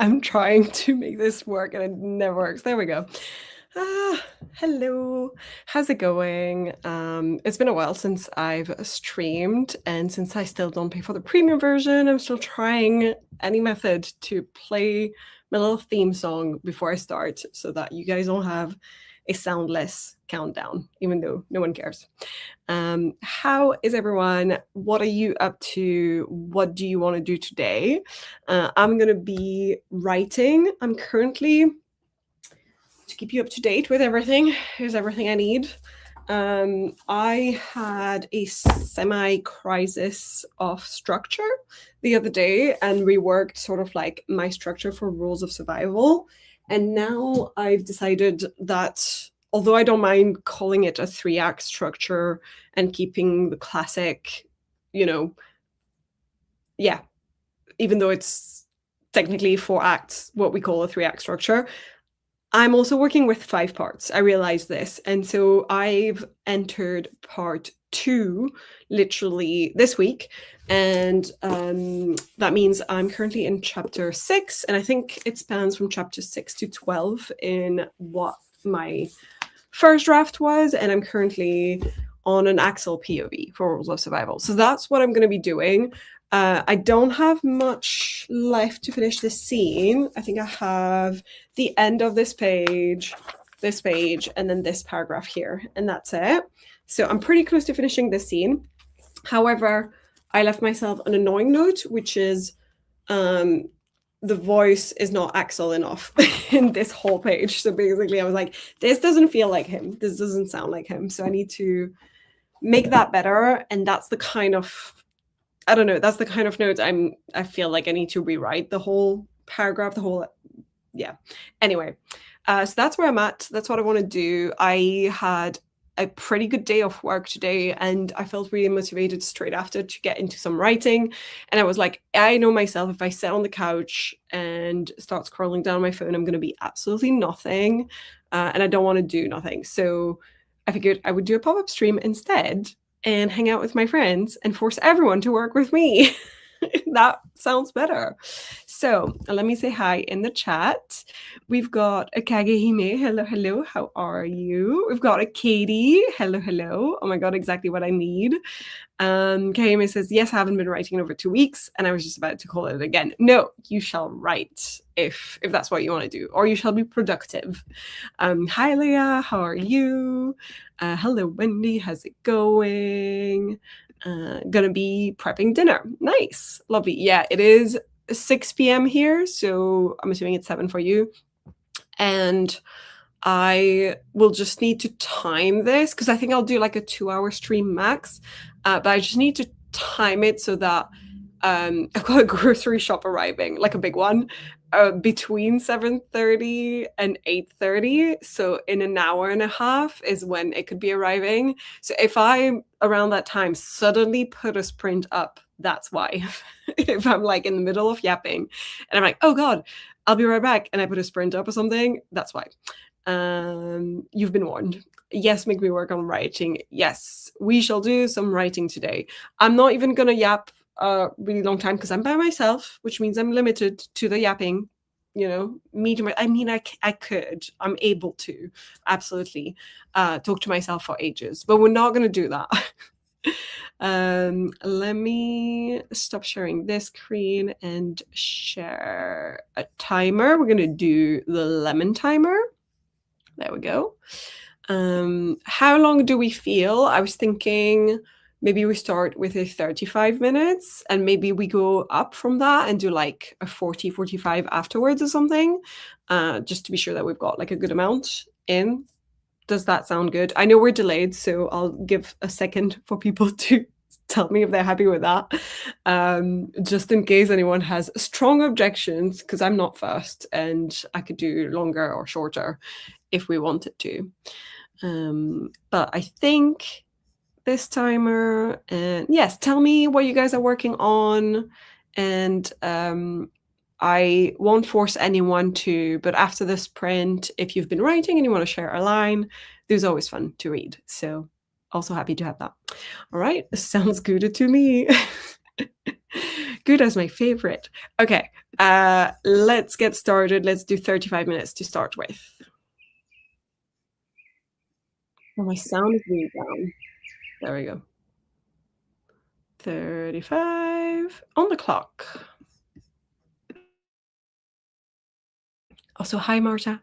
I'm trying to make this work and it never works. There we go. Ah, hello. How's it going? It's been a while since I've streamed, and since I still don't pay for the premium version, I'm still trying any method to play my little theme song before I start so that you guys don't have a soundless countdown, even though no one cares. How is everyone? What are you up to? What do you want to do today? I'm going to be writing. I'm currently, to keep you up to date with everything, here's everything I need. I had a semi crisis of structure the other day and reworked sort of like my structure for rules of survival. And now I've decided that although I don't mind calling it a 3-act structure and keeping the classic, you know, yeah, even though it's technically 4 acts, what we call a 3-act structure, I'm also working with 5 parts. I realized this. And so I've entered part 2 literally this week. And that means I'm currently in chapter 6. And I think it spans from chapter 6 to 12 in what my first draft was. And I'm currently on an Axel POV for Rules of Survival. So that's what I'm going to be doing. I don't have much left to finish this scene. I think I have the end of this page, and then this paragraph here, and that's it. So I'm pretty close to finishing this scene. However, I left myself an annoying note, which is the voice is not Axel enough in this whole page. So basically I was like, this doesn't feel like him. This doesn't sound like him. So I need to make that better. And that's the kind of, I don't know, that's the kind of note I feel like I need to rewrite the whole paragraph, yeah. Anyway, so that's where I'm at. That's what I want to do. I had a pretty good day of work today, and I felt really motivated straight after to get into some writing. And I was like, I know myself, if I sit on the couch and start scrolling down my phone, I'm going to be absolutely nothing. And I don't want to do nothing. So I figured I would do a pop-up stream instead and hang out with my friends and force everyone to work with me. That sounds better. So let me say hi in the chat. We've got a Kagehime. Hello, hello. How are you? We've got a Katie. Hello, hello. Oh my God, exactly what I need. Kagehime says, yes, I haven't been writing in over 2 weeks, and I was just about to call it again. No, you shall write if that's what you want to do, or you shall be productive. Hi, Leah. How are you? Hello, Wendy. How's it going? Gonna be prepping dinner. Nice. Lovely. Yeah, it is 6 p.m. here, so I'm assuming it's 7 for you. And I will just need to time this because I think I'll do like a 2-hour stream max. But I just need to time it so that I've got a grocery shop arriving, like a big one, between 7:30 and 8:30. So in an hour and a half is when it could be arriving. So if I around that time suddenly put a sprint up, that's why. If I'm like in the middle of yapping and I'm like, oh God, I'll be right back, and I put a sprint up or something, that's why. You've been warned. Yes, make me work on writing. Yes, we shall do some writing today. I'm not even gonna yap a really long time because I'm by myself, which means I'm limited to the yapping. I could, I'm able to absolutely talk to myself for ages, but we're not gonna do that. Let me stop sharing this screen and share a timer. We're gonna do the lemon timer. There we go. How long do we feel? I was thinking maybe we start with a 35 minutes and maybe we go up from that and do like a 40, 45 afterwards or something, just to be sure that we've got like a good amount in. Does that sound good? I know we're delayed, so I'll give a second for people to tell me if they're happy with that, just in case anyone has strong objections, because I'm not first and I could do longer or shorter if we wanted to. But I think this timer, and yes, tell me what you guys are working on, and I won't force anyone to, but after the sprint, if you've been writing and you want to share a line, those are always fun to read. So also happy to have that. All right, sounds good to me. Good as my favorite. Okay, Let's get started. Let's do 35 minutes to start with. Oh, my sound is really down. There we go. 35 on the clock. Also, hi, Marta.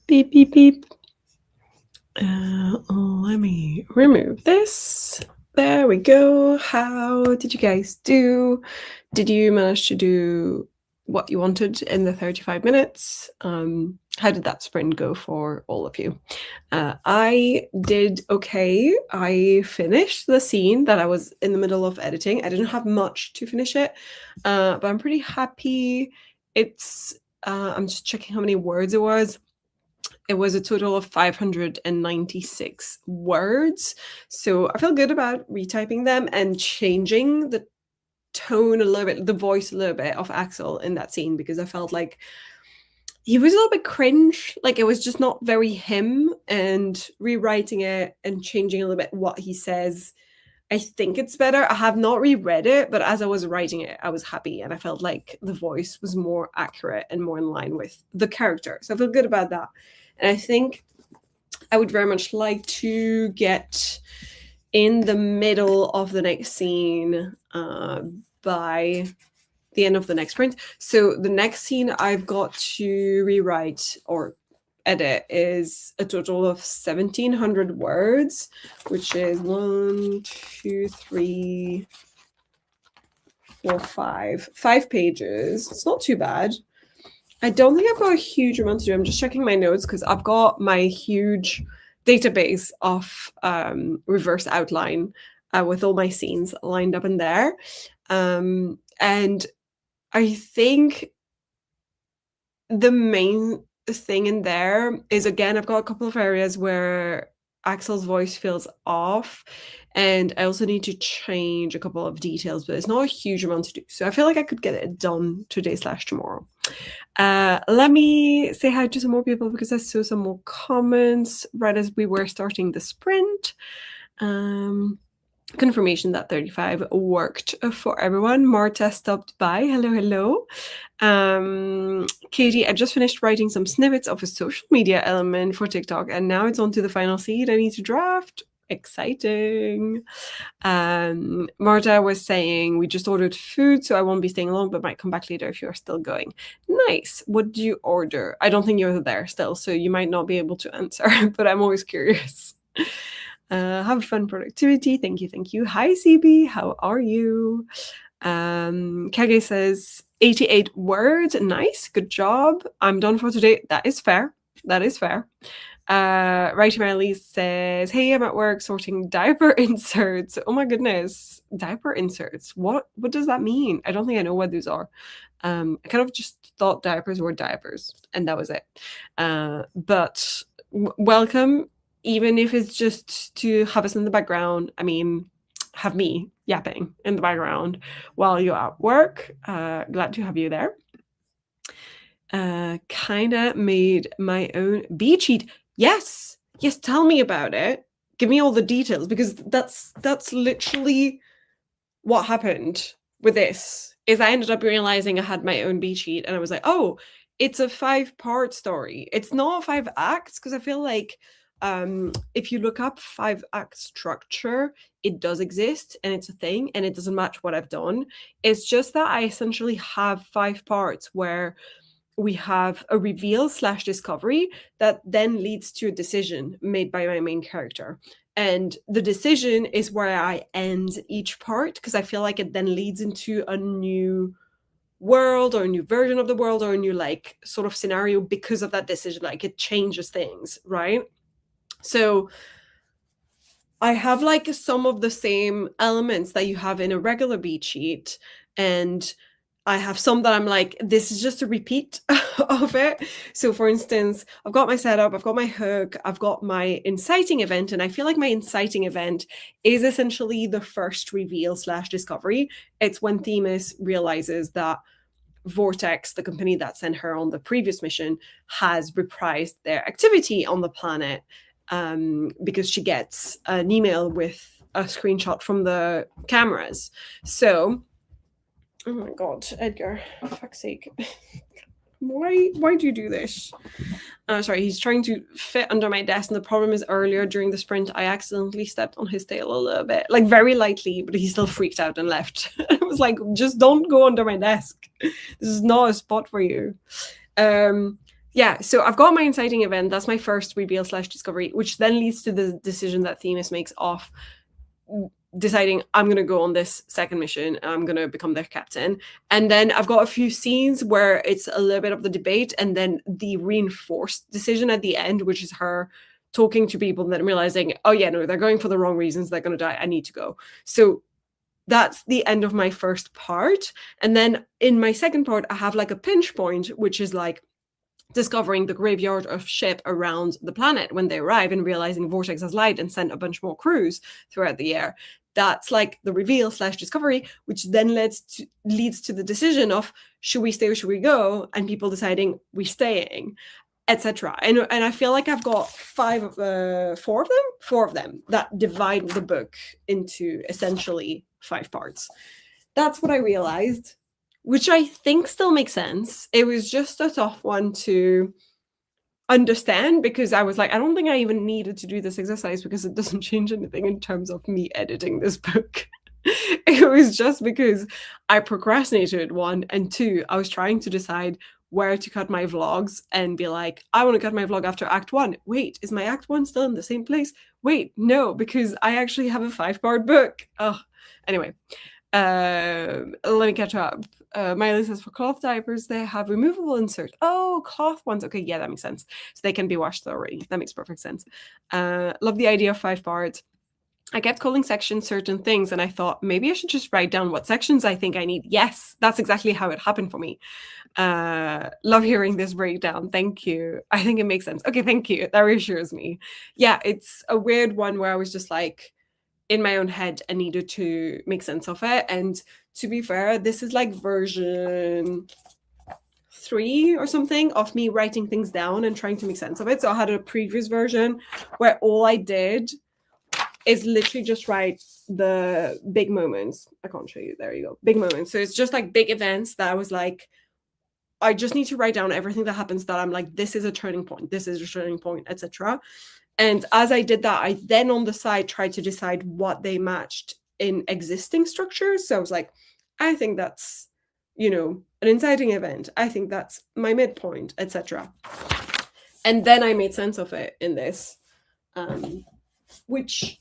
Beep, beep, beep. Let me remove this. There we go. How did you guys do? Did you manage to do what you wanted in the 35 minutes? How did that sprint go for all of you? I did okay. I finished the scene that I was in the middle of editing. I didn't have much to finish it, but I'm pretty happy. I'm just checking how many words it was. It was a total of 596 words. So I feel good about retyping them and changing the tone a little bit, the voice a little bit of Axel in that scene, because I felt like he was a little bit cringe. Like, it was just not very him, and rewriting it and changing a little bit what he says, I think it's better. I have not reread it, but as I was writing it, I was happy, and I felt like the voice was more accurate and more in line with the character. So I feel good about that. And I think I would very much like to get in the middle of the next scene by the end of the next sprint. So the next scene I've got to rewrite or edit is a total of 1,700 words, which is 1, 2, 3, 4, 5 pages. It's not too bad. I don't think I've got a huge amount to do. I'm just checking my notes because I've got my huge database of reverse outline with all my scenes lined up in there. And I think the main thing in there is, again, I've got a couple of areas where Axel's voice feels off, and I also need to change a couple of details, but it's not a huge amount to do. So I feel like I could get it done today/tomorrow. Let me say hi to some more people because I saw some more comments right as we were starting the sprint. Confirmation that 35 worked for everyone. Marta stopped by. Hello, hello. Katie, I just finished writing some snippets of a social media element for TikTok, and now it's on to the final seed I need to draft. Exciting. Marta was saying, we just ordered food, so I won't be staying long, but might come back later if you're still going. Nice. What did you order? I don't think you're there still, so you might not be able to answer, but I'm always curious. Have fun productivity. Thank you, thank you. Hi, CB. How are you? Kage says 88 words. Nice, good job. I'm done for today. That is fair. That is fair. Righty Miley says, hey, I'm at work sorting diaper inserts. Oh my goodness, diaper inserts. What does that mean? I don't think I know what those are. I kind of just thought diapers were diapers, and that was it. But welcome, even if it's just to have us in the background. I mean, have me yapping in the background while you're at work. Glad to have you there. Kinda made my own beat sheet. Yes, tell me about it. Give me all the details, because that's literally what happened with this. Is I ended up realizing I had my own beat sheet, and I was like, oh, it's a 5-part story. It's not 5 acts, because I feel like if you look up 5-act structure, it does exist and it's a thing, and it doesn't match what I've done. It's just that I essentially have 5 parts where we have a reveal/discovery that then leads to a decision made by my main character. And the decision is where I end each part, because I feel like it then leads into a new world or a new version of the world or a new like sort of scenario because of that decision. Like, it changes things, right? So I have like some of the same elements that you have in a regular beat sheet, and I have some that I'm like, this is just a repeat of it. So for instance, I've got my setup, I've got my hook, I've got my inciting event, and I feel like my inciting event is essentially the first reveal/discovery. It's when Themis realizes that Vortex, the company that sent her on the previous mission, has reprised their activity on the planet, because she gets an email with a screenshot from the cameras. So, oh my god, Edgar, for fuck's sake. Why do you do this? Sorry, he's trying to fit under my desk, and the problem is earlier during the sprint, I accidentally stepped on his tail a little bit, like very lightly, but he still freaked out and left. I was like, just don't go under my desk. This is not a spot for you. Yeah, so I've got my inciting event. That's my first reveal slash discovery, which then leads to the decision that Themis makes of deciding I'm going to go on this second mission and I'm going to become their captain. And then I've got a few scenes where it's a little bit of the debate and then the reinforced decision at the end, which is her talking to people and then realizing, oh yeah, no, they're going for the wrong reasons. They're going to die. I need to go. So that's the end of my first part. And then in my second part, I have like a pinch point, which is like discovering the graveyard of ship around the planet when they arrive and realizing Vortex has lied and sent a bunch more crews throughout the air. That's like the reveal slash discovery, which then leads to the decision of should we stay or should we go, and people deciding we're staying, etc. And I feel like I've got four of them that divide the book into essentially 5 parts. That's what I realized, which I think still makes sense. It was just a tough one to understand because I was like, I don't think I even needed to do this exercise because it doesn't change anything in terms of me editing this book. It was just because I procrastinated, one, and two, I was trying to decide where to cut my vlogs and be like, I want to cut my vlog after Act 1. Wait, is my Act 1 still in the same place? Wait, no, because I actually have a 5-part book. Oh, anyway. Let me catch up. Miley says for cloth diapers, they have removable insert. Oh, cloth ones. Okay, yeah, that makes sense. So they can be washed already. That makes perfect sense. Love the idea of 5 parts. I kept calling sections certain things, and I thought maybe I should just write down what sections I think I need. Yes, that's exactly how it happened for me. Love hearing this breakdown. Thank you. I think it makes sense. Okay, thank you. That reassures me. Yeah, it's a weird one where I was just like, in my own head and needed to make sense of it. And to be fair, this is like version 3 or something of me writing things down and trying to make sense of it. So I had a previous version where all I did is literally just write the big moments. I can't show you. There you go. Big moments. So it's just like big events that I was like, I just need to write down everything that happens that I'm like, this is a turning point. This is a turning point, etc. And as I did that, I then on the side tried to decide what they matched in existing structures. So I was like, I think that's, an inciting event. I think that's my midpoint, etc. And then I made sense of it in this, which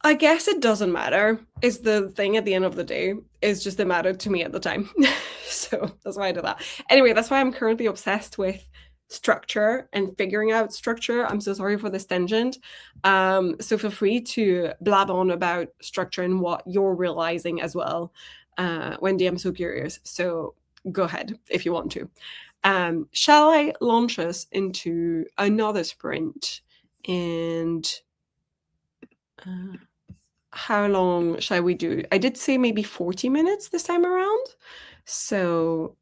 I guess it doesn't matter. Is the thing at the end of the day. It's just it mattered to me at the time. So that's why I did that. Anyway, that's why I'm currently obsessed with structure and figuring out structure. I'm so sorry for this tangent. So feel free to blab on about structure and what you're realizing as well. Wendy, I'm so curious. So go ahead if you want to. Shall I launch us into another sprint? And how long shall we do? I did say maybe 40 minutes this time around. So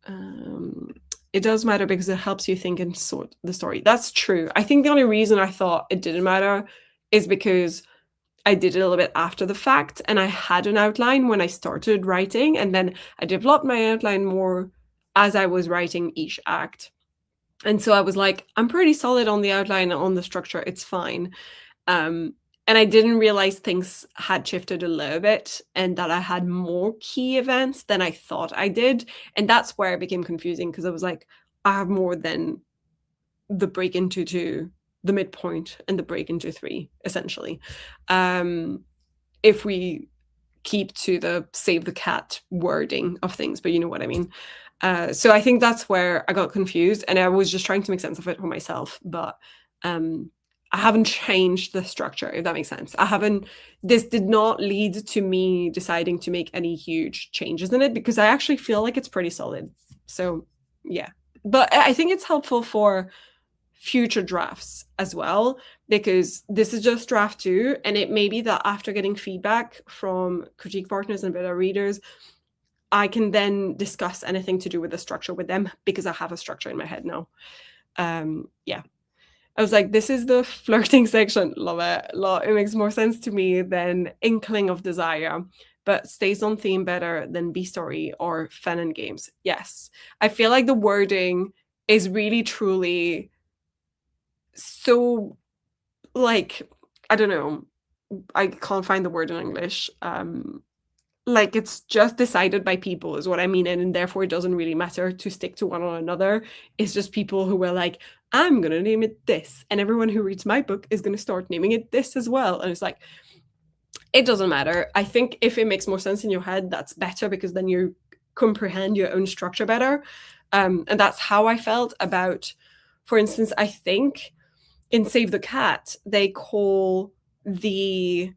it does matter because it helps you think and sort the story. That's true. I think the only reason I thought it didn't matter is because I did it a little bit after the fact and I had an outline when I started writing, and then I developed my outline more as I was writing each act. And so I was like, I'm pretty solid on the outline, on the structure. It's fine. And I didn't realize things had shifted a little bit and that I had more key events than I thought I did. And that's where it became confusing because I was like, I have more than the break into 2, the midpoint, and the break into 3, essentially. If we keep to the save the cat wording of things, but you know what I mean. So I think that's where I got confused and I was just trying to make sense of it for myself. But I haven't changed the structure, if that makes sense. This did not lead to me deciding to make any huge changes in it because I actually feel like it's pretty solid. So yeah, but I think it's helpful for future drafts as well, because this is just draft 2. And it may be that after getting feedback from critique partners and beta readers, I can then discuss anything to do with the structure with them because I have a structure in my head now. Yeah. I was like, this is the flirting section. Love it. It makes more sense to me than Inkling of Desire, but stays on theme better than B-Story or Fun and Games. Yes. I feel like the wording is really, truly so, like, I don't know. I can't find the word in English. like it's just decided by people is what I mean, and therefore it doesn't really matter to stick to one or another. It's just people who were like, I'm gonna name it this, and everyone who reads my book is gonna start naming it this as well. And it's like, it doesn't matter. I think if it makes more sense in your head, that's better because then you comprehend your own structure better. And that's how I felt about, for instance, I think in Save the Cat, they call the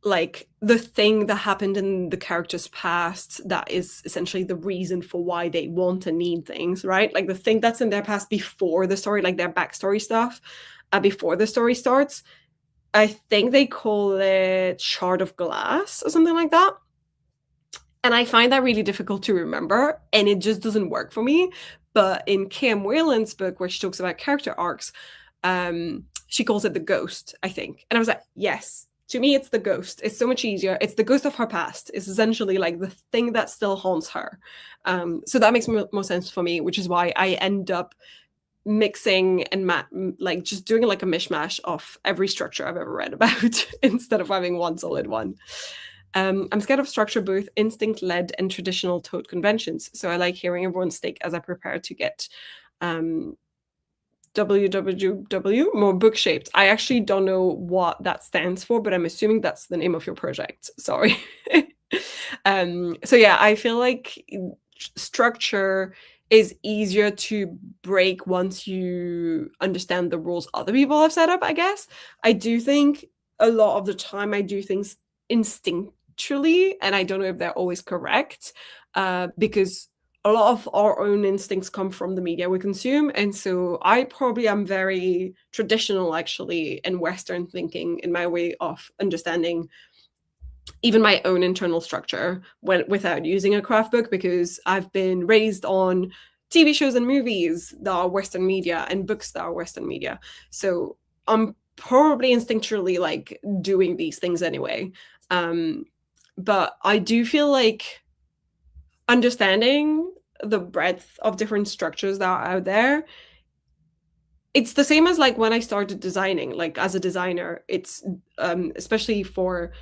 the thing that happened in the character's past that is essentially the reason for why they want and need things, right? Like the thing that's in their past before the story, like their backstory stuff, before the story starts. I think they call it Shard of Glass or something like that. And I find that really difficult to remember, and it just doesn't work for me. But in Kim Whalen's book, where she talks about character arcs, she calls it the ghost, I think. And I was like, yes, to me, it's the ghost. It's so much easier. It's the ghost of her past. It's essentially like the thing that still haunts her. So that makes more sense for me, which is why I end up mixing and like just doing like a mishmash of every structure I've ever read about instead of having one solid one. I'm scared of structure, both instinct-led and traditional taught conventions. So I like hearing everyone's take as I prepare to get WWW more book shaped. I actually don't know what that stands for, but I'm assuming that's the name of your project. Sorry. So yeah, I feel like structure is easier to break once you understand the rules other people have set up, I guess. I do think a lot of the time I do things instinctually, and I don't know if they're always correct, because a lot of our own instincts come from the media we consume. And so I probably am very traditional, actually, and Western thinking in my way of understanding even my own internal structure without using a craft book, because I've been raised on TV shows and movies that are Western media and books that are Western media. So I'm probably instinctually like doing these things anyway. But I do feel like understanding the breadth of different structures that are out there, it's the same as like when I started designing, like as a designer, it's especially for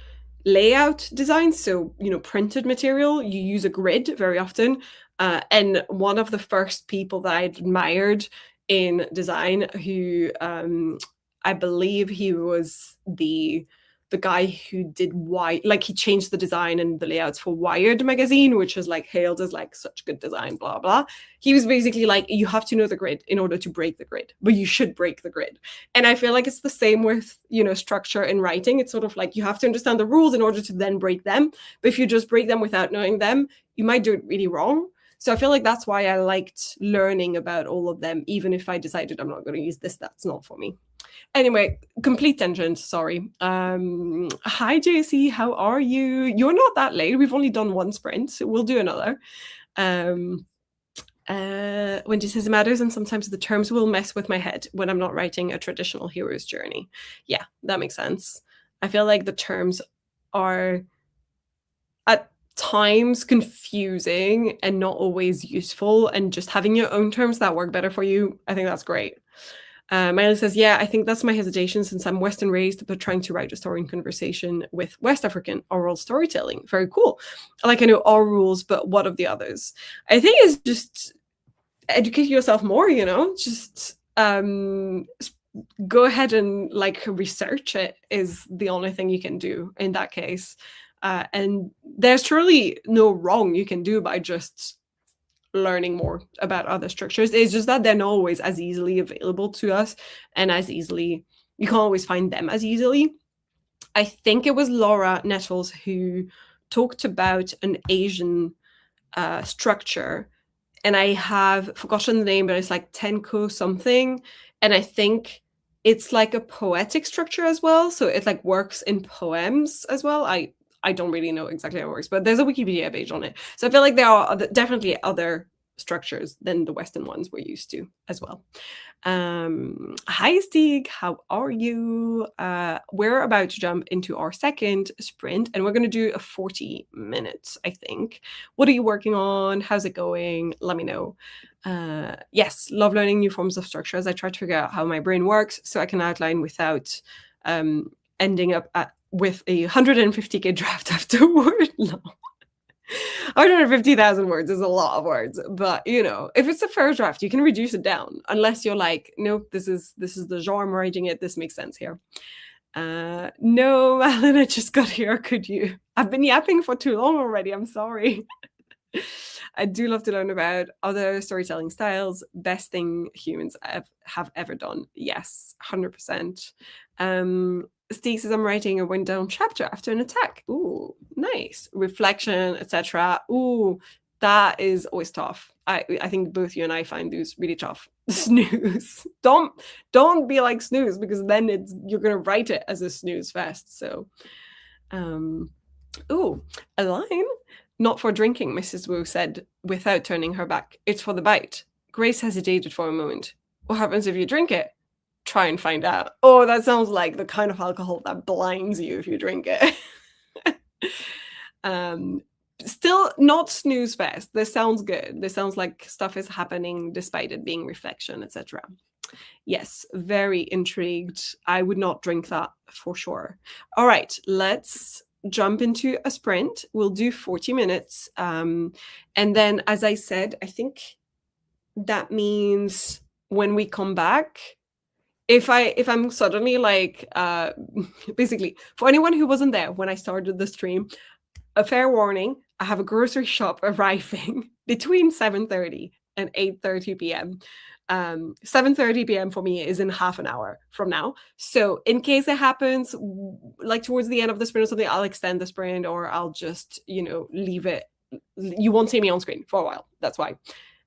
layout design, so printed material, you use a grid very often. And one of the first people that I admired in design, who I believe he was the guy who did like he changed the design and the layouts for Wired magazine, which is like hailed as like such good design, blah blah. He was basically like, you have to know the grid in order to break the grid, but you should break the grid. And I feel like it's the same with structure in writing. It's sort of like you have to understand the rules in order to then break them, but if you just break them without knowing them, you might do it really wrong. So I feel like that's why I liked learning about all of them, even if I decided I'm not going to use this, that's not for me. Anyway, complete tangent, sorry. Hi JC, how are you? You're not that late. We've only done one sprint. We'll do another. When distance matters, and sometimes the terms will mess with my head when I'm not writing a traditional hero's journey. Yeah, that makes sense. I feel like the terms are at times confusing and not always useful, and just having your own terms that work better for you, I think that's great. Miley says, yeah, I think that's my hesitation since I'm Western raised, but trying to write a story in conversation with West African oral storytelling. Very cool. Like I know all rules, but what of the others? I think it's just educate yourself more, just go ahead and like research it is the only thing you can do in that case. And there's truly no wrong you can do by just learning more about other structures. It's just that they're not always as easily available to us, and as easily, you can't always find them as easily. I think it was Laura Nettles who talked about an Asian structure, and I have forgotten the name, but it's like Tenko something, and I think it's like a poetic structure as well, so it like works in poems as well. I don't really know exactly how it works, but there's a Wikipedia page on it. So I feel like there are definitely other structures than the Western ones we're used to as well. Hi, Stig. How are you? We're about to jump into our second sprint, and we're going to do a 40 minutes, I think. What are you working on? How's it going? Let me know. Yes, love learning new forms of structure as I try to figure out how my brain works so I can outline without ending up at with a 150K draft afterward. No. 150,000 words is a lot of words, but you know, if it's a first draft, you can reduce it down unless you're like, nope, this is the genre I'm writing it. This makes sense here. No, Alan, I just got here. Could you? I've been yapping for too long already. I'm sorry. I do love to learn about other storytelling styles. Best thing humans have ever done. Yes, 100%. Steve says I'm writing a wind down chapter after an attack. Ooh, nice. Reflection, etc. Ooh, that is always tough. I think both you and I find those really tough. Snooze. Don't be like snooze, because then you're gonna write it as a snooze fest. So ooh, a line. Not for drinking, Mrs. Wu said without turning her back. It's for the bite. Grace hesitated for a moment. What happens if you drink it? Try and find out. Oh, that sounds like the kind of alcohol that blinds you if you drink it. um, Still not snooze fest. This sounds good. This sounds like stuff is happening despite it being reflection, etc. Yes, very intrigued. I would not drink that for sure. All right, let's jump into a sprint. We'll do 40 minutes. And then, as I said, I think that means when we come back, if I'm suddenly like basically, for anyone who wasn't there when I started the stream, a fair warning, I have a grocery shop arriving between 7:30 and 8:30 p.m. 7:30 p.m. for me is in half an hour from now. So in case it happens, like towards the end of the sprint or something, I'll extend the sprint, or I'll just, leave it. You won't see me on screen for a while. That's why.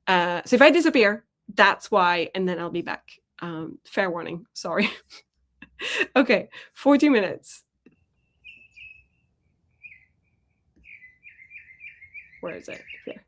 So if I disappear, that's why, and then I'll be back. Fair warning. Sorry. Okay, 40 minutes. Where is it? Here.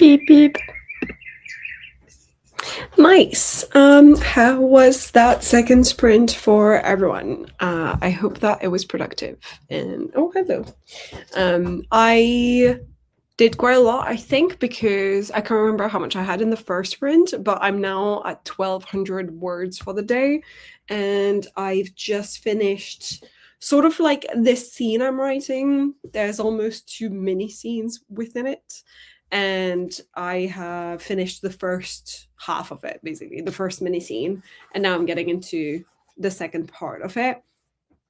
Beep beep. Nice. How was that second sprint for everyone? I hope that it was productive. And oh, hello. I did quite a lot, I think, because I can't remember how much I had in the first sprint, but I'm now at 1,200 words for the day, and I've just finished sort of like this scene I'm writing. There's almost 2 mini scenes within it, and I have finished the first half of it, basically the first mini scene, and now I'm getting into the second part of it,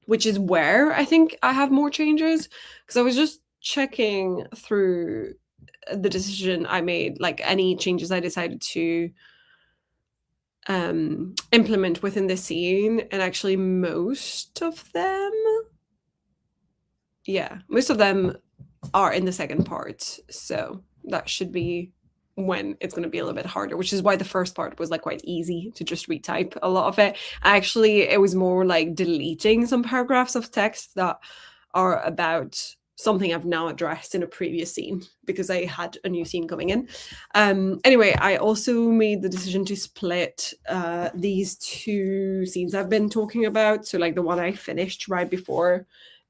which is where I think I have more changes, because I was just checking through the decision I made, like any changes I decided to implement within the scene, and actually most of them are in the second part, so that should be when it's going to be a little bit harder, which is why the first part was like quite easy to just retype a lot of it. Actually, it was more like deleting some paragraphs of text that are about something I've now addressed in a previous scene, because I had a new scene coming in. Anyway, I also made the decision to split these 2 scenes I've been talking about. So like the one I finished right before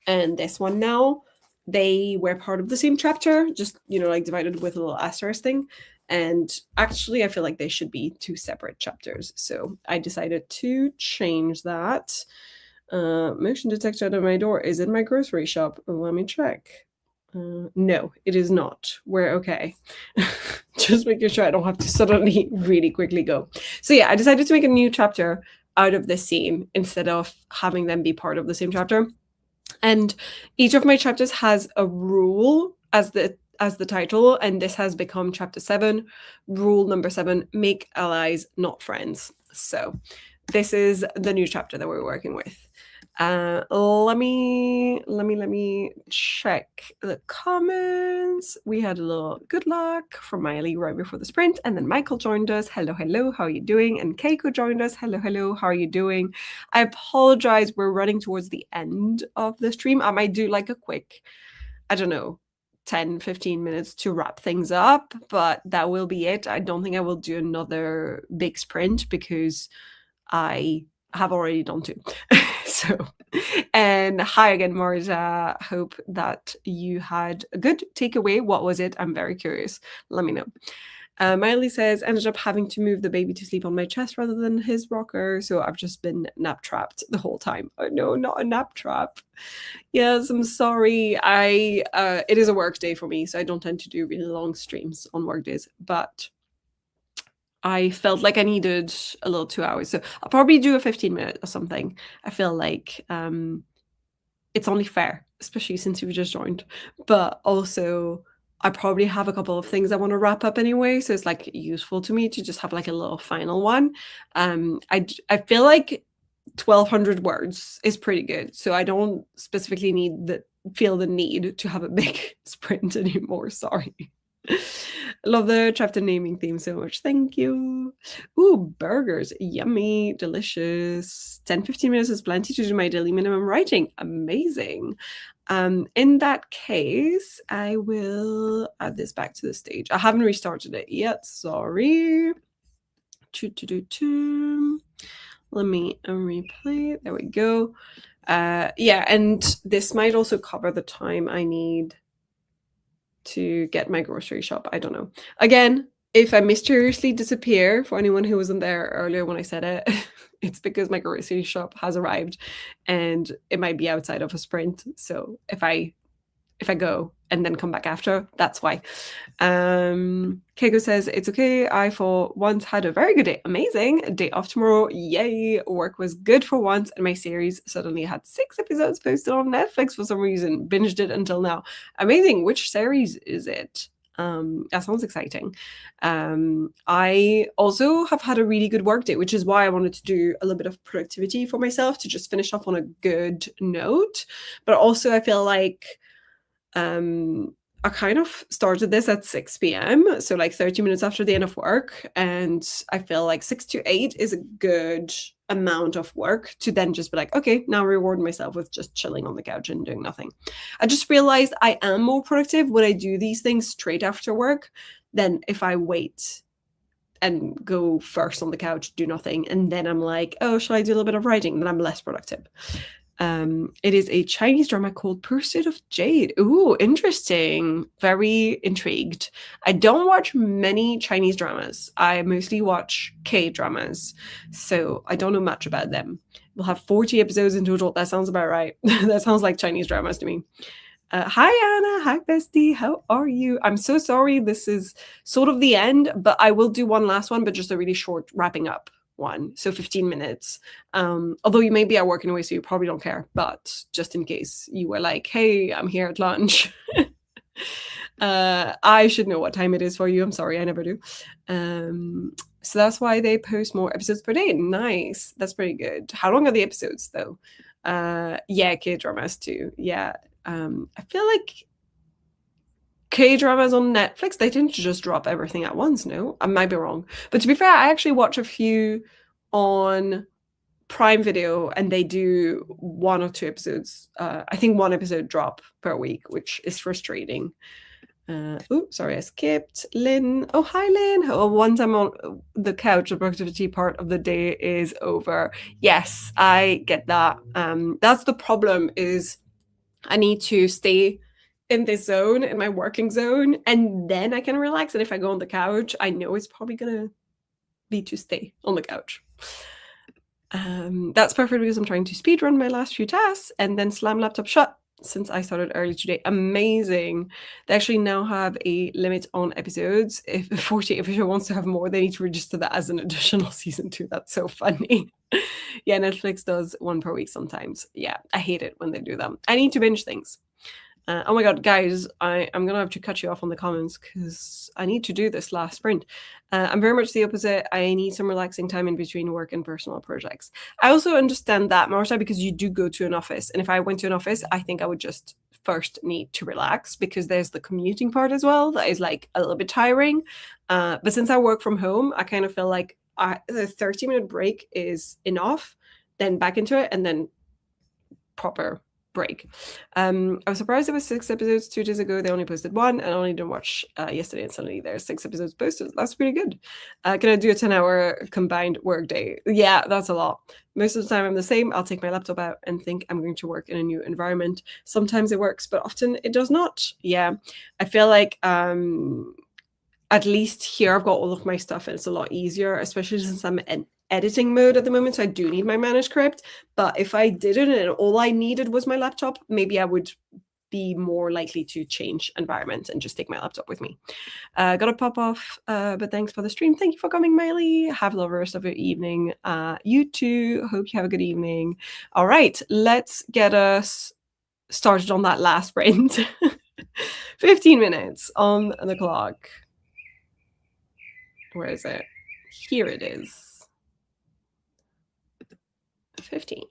and this one now, they were part of the same chapter, just, like divided with a little asterisk thing. And actually, I feel like they should be 2 separate chapters. So I decided to change that. Motion detector under my door is in my grocery shop. Let me check. No, it is not. We're okay. Just making sure I don't have to suddenly really quickly go. So yeah, I decided to make a new chapter out of this scene instead of having them be part of the same chapter. And each of my chapters has a rule as the title, and this has become chapter 7. Rule number 7: make allies, not friends. So this is the new chapter that we're working with. Let me check the comments. We had a little good luck from Miley right before the sprint, and then Michael joined us. Hello, hello, how are you doing? And Keiko joined us. Hello, hello, how are you doing? I apologize, we're running towards the end of the stream. I might do like a quick, I don't know, 10-15 minutes to wrap things up, but that will be it. I don't think I will do another big sprint because I have already done 2. So, and hi again, Marja. Hope that you had a good takeaway. What was it? I'm very curious. Let me know. Miley says, ended up having to move the baby to sleep on my chest rather than his rocker, so I've just been nap trapped the whole time. Oh no, not a nap trap. Yes, I'm sorry. It is a work day for me, so I don't tend to do really long streams on work days, but I felt like I needed a little 2 hours. So I'll probably do a 15-minute or something. I feel like it's only fair, especially since you've just joined. But also, I probably have a couple of things I want to wrap up anyway. So it's like useful to me to just have like a little final one. I feel like 1,200 words is pretty good. So I don't specifically feel the need to have a big sprint anymore. Sorry. I love the chapter naming theme so much. Thank you. Ooh, burgers. Yummy, delicious. 10-15 minutes is plenty to do my daily minimum writing. Amazing. In that case, I will add this back to the stage. I haven't restarted it yet. Sorry. Let me replay. There we go. Yeah, and this might also cover the time I need to get my grocery shop. I don't know. Again, if I mysteriously disappear, for anyone who wasn't there earlier when I said it, it's because my grocery shop has arrived and it might be outside of a sprint. So if I go and then come back after, that's why. Keiko says, it's okay. I for once had a very good day. Amazing. A day off tomorrow. Yay. Work was good for once. And my series suddenly had 6 episodes posted on Netflix for some reason. Binged it until now. Amazing. Which series is it? That sounds exciting. I also have had a really good work day, which is why I wanted to do a little bit of productivity for myself to just finish off on a good note. But also I feel like I kind of started this at 6 p.m. So like 30 minutes after the end of work. And I feel like 6 to 8 is a good amount of work to then just be like, okay, now reward myself with just chilling on the couch and doing nothing. I just realized I am more productive when I do these things straight after work than if I wait and go first on the couch, do nothing, and then I'm like, oh, shall I do a little bit of writing? Then I'm less productive. It is a Chinese drama called Pursuit of Jade. Ooh, interesting. Very intrigued. I don't watch many Chinese dramas. I mostly watch K dramas, so I don't know much about them. We'll have 40 episodes in total. That sounds about right. That sounds like Chinese dramas to me. Hi, Anna. Hi, bestie. How are you? I'm so sorry. This is sort of the end, but I will do one last one, but just a really short wrapping up one. So 15 minutes. Although you may be at work anyway, so you probably don't care, but just in case you were like, hey, I'm here at lunch. I should know what time it is for you. I'm sorry, I never do. So that's why they post more episodes per day. Nice. That's pretty good. How long are the episodes though? Yeah, K dramas too. Yeah. I feel like K dramas on Netflix, they tend to just drop everything at once, no? I might be wrong. But to be fair, I actually watch a few on Prime Video and they do 1 or 2 episodes. I think 1 episode drop per week, which is frustrating. Oh, sorry, I skipped. Lynn. Oh, hi, Lynn. Oh, once I'm on the couch, the productivity part of the day is over. Yes, I get that. That's the problem is I need to stay in this zone, in my working zone, and then I can relax. And if I go on the couch, I know it's probably gonna be to stay on the couch. That's perfect because I'm trying to speed run my last few tasks and then slam laptop shut since I started early today. Amazing. They actually now have a limit on episodes. If 48 official wants to have more, they need to register that as an additional season 2. That's so funny. Yeah, Netflix does 1 per week sometimes. Yeah, I hate it when they do that. I need to binge things. Oh my god, guys, I'm gonna have to cut you off on the comments because I need to do this last sprint. I'm very much the opposite. I need some relaxing time in between work and personal projects. I also understand that, Marta, because you do go to an office. And if I went to an office, I think I would just first need to relax because there's the commuting part as well that is like a little bit tiring. But since I work from home, I kind of feel like the 30-minute break is enough, then back into it, and then proper break. I was surprised there was 6 episodes 2 days ago. They only posted one, and I only didn't watch yesterday. And suddenly there's 6 episodes posted. That's pretty good. Can I do a 10-hour combined work day? Yeah, that's a lot. Most of the time I'm the same. I'll take my laptop out and think I'm going to work in a new environment. Sometimes it works, but often it does not. Yeah, I feel like at least here I've got all of my stuff and it's a lot easier, especially since I'm in editing mode at the moment. So I do need my manuscript. But if I didn't and all I needed was my laptop, maybe I would be more likely to change environment and just take my laptop with me. Gotta pop off, but thanks for the stream. Thank you for coming, Miley. Have a lovely rest of your evening. You too. Hope you have a good evening. All right, let's get us started on that last sprint. 15 minutes on the clock. Where is it? Here it is. 15.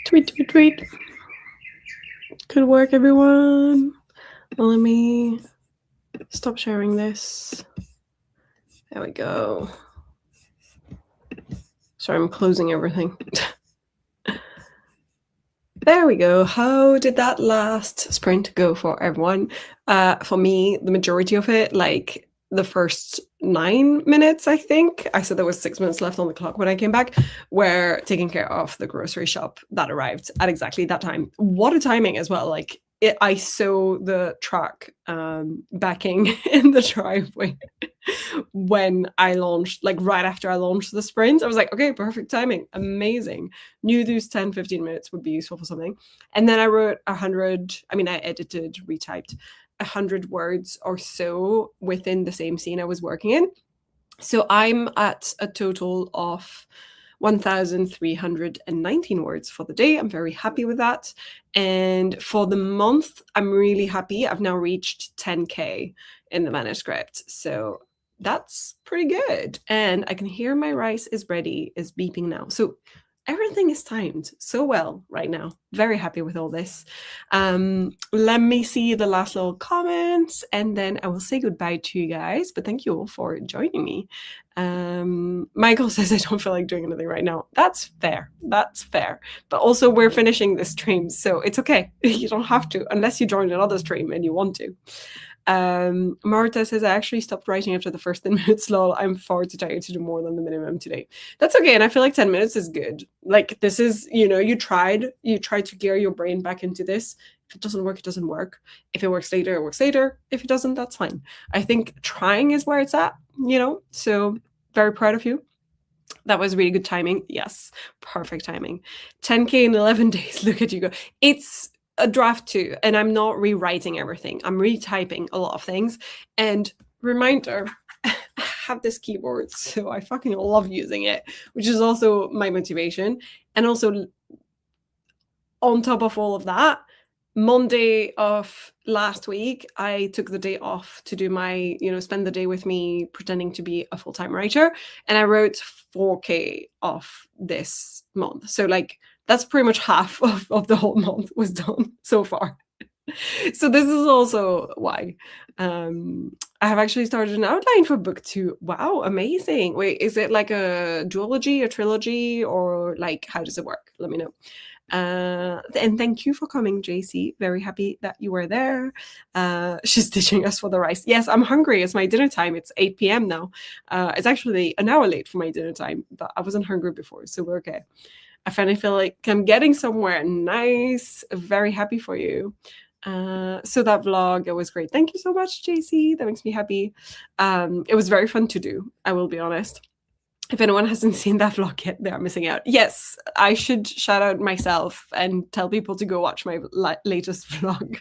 Tweet, tweet, tweet. Good work, everyone. Let me stop sharing this. There we go. Sorry, I'm closing everything. There we go. How did that last sprint go for everyone? For me, the majority of it, like the first 9 minutes, I think. I said there was 6 minutes left on the clock when I came back, were taking care of the grocery shop that arrived at exactly that time. What a timing as well. Like I saw the truck backing in the driveway when I launched, like right after I launched the sprint. I was like, okay, perfect timing. Amazing. Knew those 10, 15 minutes would be useful for something. And then I wrote 100, I mean, I edited, retyped 100 words or so within the same scene I was working in. So I'm at a total of 1,319 words for the day. I'm very happy with that. And for the month, I'm really happy. I've now reached 10K in the manuscript. So that's pretty good. And I can hear my rice is ready, is beeping now. So everything is timed so well right now. Very happy with all this. Let me see the last little comments and then I will say goodbye to you guys. But thank you all for joining me. Michael says I don't feel like doing anything right now. That's fair. That's fair. But also we're finishing this stream, so it's okay. You don't have to, unless you join another stream and you want to. Marta says, I actually stopped writing after the first 10 minutes, lol. I'm far too tired to do more than the minimum today. That's okay. And I feel like 10 minutes is good. Like this is, you tried to gear your brain back into this. If it doesn't work, it doesn't work. If it works later, it works later. If it doesn't, that's fine. I think trying is where it's at, so very proud of you. That was really good timing. Yes, perfect timing. 10K in 11 days. Look at you go. It's a draft 2 and I'm not rewriting everything. I'm retyping a lot of things. And reminder, I have this keyboard, so I fucking love using it, which is also my motivation. And also on top of all of that, Monday of last week, I took the day off to do my, spend the day with me pretending to be a full-time writer. And I wrote 4K off this month. So like, that's pretty much half of the whole month was done so far. So this is also why. I have actually started an outline for book 2. Wow, amazing. Wait, is it like a duology, a trilogy, or like, how does it work? Let me know. And thank you for coming, JC. Very happy that you were there. She's ditching us for the rice. Yes, I'm hungry. It's my dinner time. It's 8 p.m. now. It's actually an hour late for my dinner time, but I wasn't hungry before, so we're okay. I finally feel like I'm getting somewhere nice. Very happy for you. So that vlog, it was great. Thank you so much, JC. That makes me happy. It was very fun to do, I will be honest. If anyone hasn't seen that vlog yet, they're missing out. Yes, I should shout out myself and tell people to go watch my latest vlog.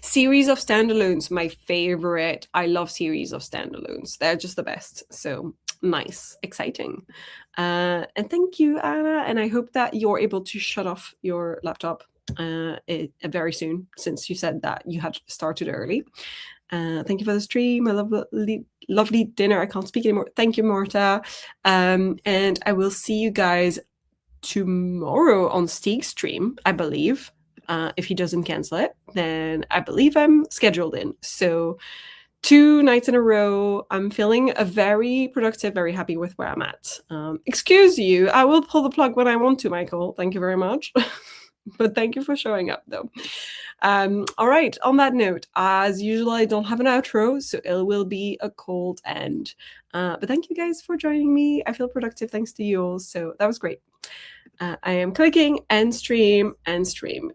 Series of standalones, my favorite. I love series of standalones. They're just the best. So nice, exciting. And thank you, Anna. And I hope that you're able to shut off your laptop very soon, since you said that you had started early. Thank you for the stream. I love lovely dinner. I can't speak anymore. Thank you, Marta. And I will see you guys tomorrow on Stig's stream, I believe. If he doesn't cancel it, then I believe I'm scheduled in. So 2 nights in a row. I'm feeling very productive, very happy with where I'm at. Excuse you. I will pull the plug when I want to, Michael. Thank you very much. But thank you for showing up, though. All right, on that note, as usual, I don't have an outro, so it will be a cold end. But thank you guys for joining me. I feel productive thanks to you all, so that was great. I am clicking end stream, end stream.